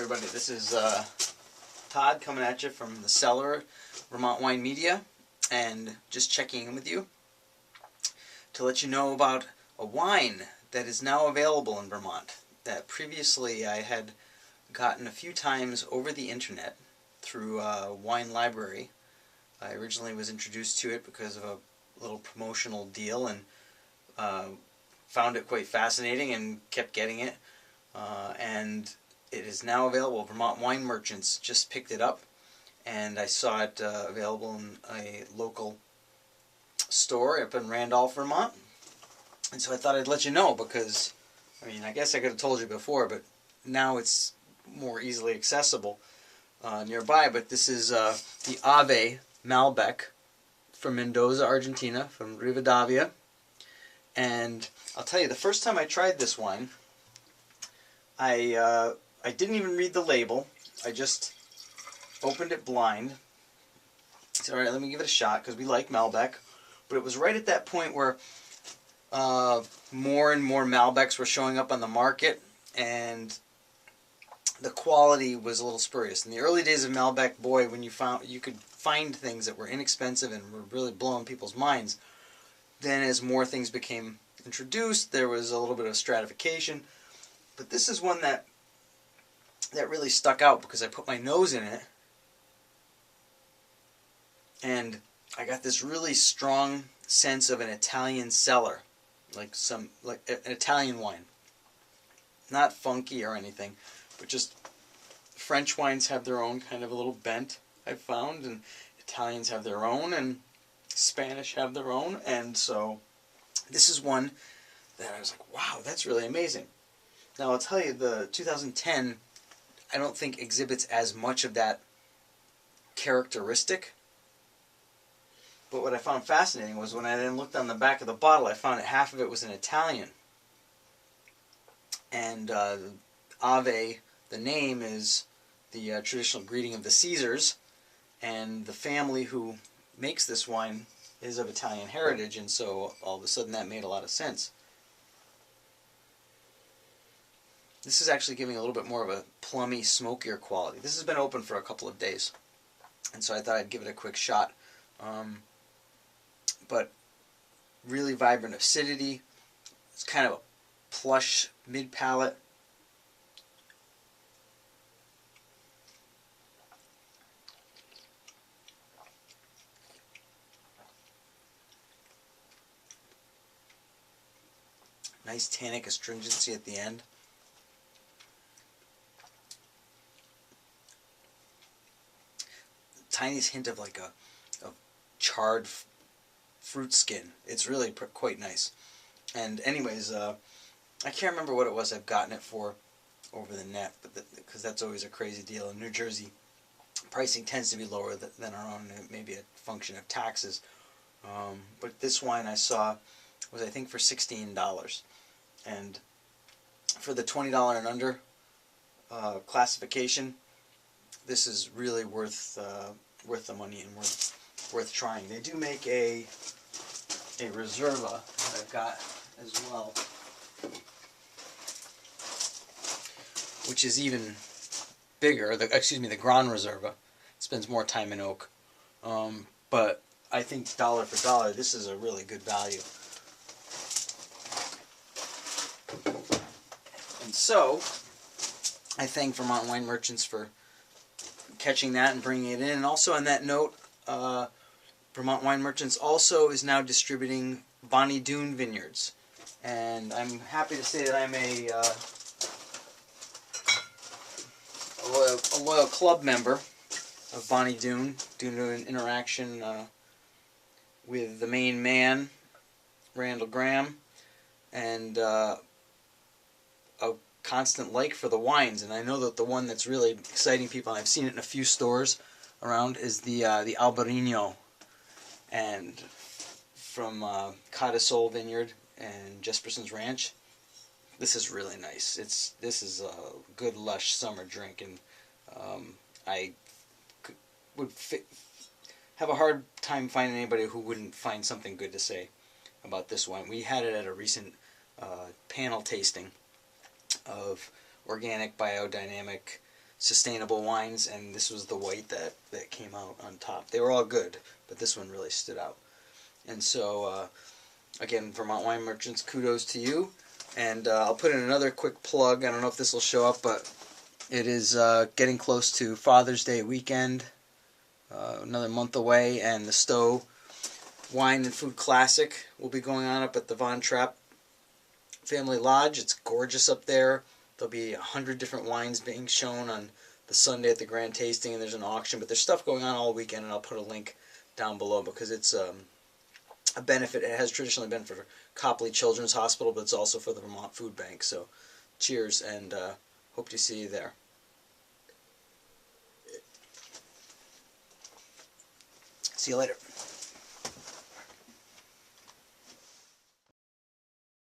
everybody. This is Todd coming at you from the cellar, Vermont Wine Media, and just checking in with you to let you know about a wine that is now available in Vermont that previously I had gotten a few times over the internet through a wine library. I originally was introduced to it because of a little promotional deal and found it quite fascinating and kept getting it. And it is now available. Vermont Wine Merchants just picked it up, and I saw it available in a local store up in Randolph, Vermont. And so I thought I'd let you know because, I mean, I guess I could have told you before, but now it's more easily accessible nearby. But this is the Ave Malbec from Mendoza, Argentina, from Rivadavia. And I'll tell you, the first time I tried this wine, I didn't even read the label. I just opened it blind. Said, all right, let me give it a shot, because we like Malbec. But it was right at that point where more and more Malbecs were showing up on the market, and the quality was a little spurious. In the early days of Malbec, boy, when you could find things that were inexpensive and were really blowing people's minds. Then as more things became introduced, there was a little bit of stratification. But this is one that really stuck out because I put my nose in it, and I got this really strong sense of an Italian cellar, like an Italian wine. Not funky or anything, but just French wines have their own kind of a little bent, I've found, and Italians have their own, and Spanish have their own, and so this is one that I was like, wow, that's really amazing. Now I'll tell you, the 2010, I don't think exhibits as much of that characteristic, but what I found fascinating was when I then looked on the back of the bottle, I found that half of it was in Italian. And Ave, the name, is the traditional greeting of the Caesars, and the family who makes this wine is of Italian heritage, and so all of a sudden that made a lot of sense. This is actually giving a little bit more of a plummy, smokier quality. This has been open for a couple of days, and so I thought I'd give it a quick shot. But really vibrant acidity. It's kind of a plush mid-palate. Nice tannic astringency at the end. Tiniest hint of like a charred fruit skin. It's really quite nice. And anyways, I can't remember what it was I've gotten it for over the net, but because that's always a crazy deal. In New Jersey, pricing tends to be lower than our own. It may be a function of taxes. But this wine I saw was, I think, for $16. And for the $20 and under classification, this is really worth the money and worth trying. They do make a Reserva that I've got as well, which is even bigger. The Grand Reserva spends more time in oak, but I think dollar for dollar, this is a really good value. And so, I thank Vermont Wine Merchants for catching that and bringing it in. And also on that note, Vermont Wine Merchants also is now distributing Bonny Doon Vineyards. And I'm happy to say that I'm a loyal club member of Bonny Doon due to an interaction with the main man, Randall Graham, and a constant like for the wines. And I know that the one that's really exciting people, and I've seen it in a few stores around, is the Albarino, and from Codesol Vineyard and Jesperson's Ranch. This is really nice. This is a good lush summer drink, and I would have a hard time finding anybody who wouldn't find something good to say about this wine. We had it at a recent panel tasting of organic, biodynamic sustainable wines, and this was the white that came out on top. They were all good, but this one really stood out. And so, again, Vermont Wine Merchants, kudos to you. And I'll put in another quick plug. I don't know if this will show up, but it is getting close to Father's Day weekend, another month away, and the Stowe Wine and Food Classic will be going on up at the Von Trapp Family Lodge. It's gorgeous up there. There'll be 100 different wines being shown on the Sunday at the Grand Tasting, and there's an auction. But there's stuff going on all weekend, and I'll put a link down below because it's a benefit. It has traditionally been for Copley Children's Hospital, but it's also for the Vermont Food Bank. So cheers, and hope to see you there. See you later.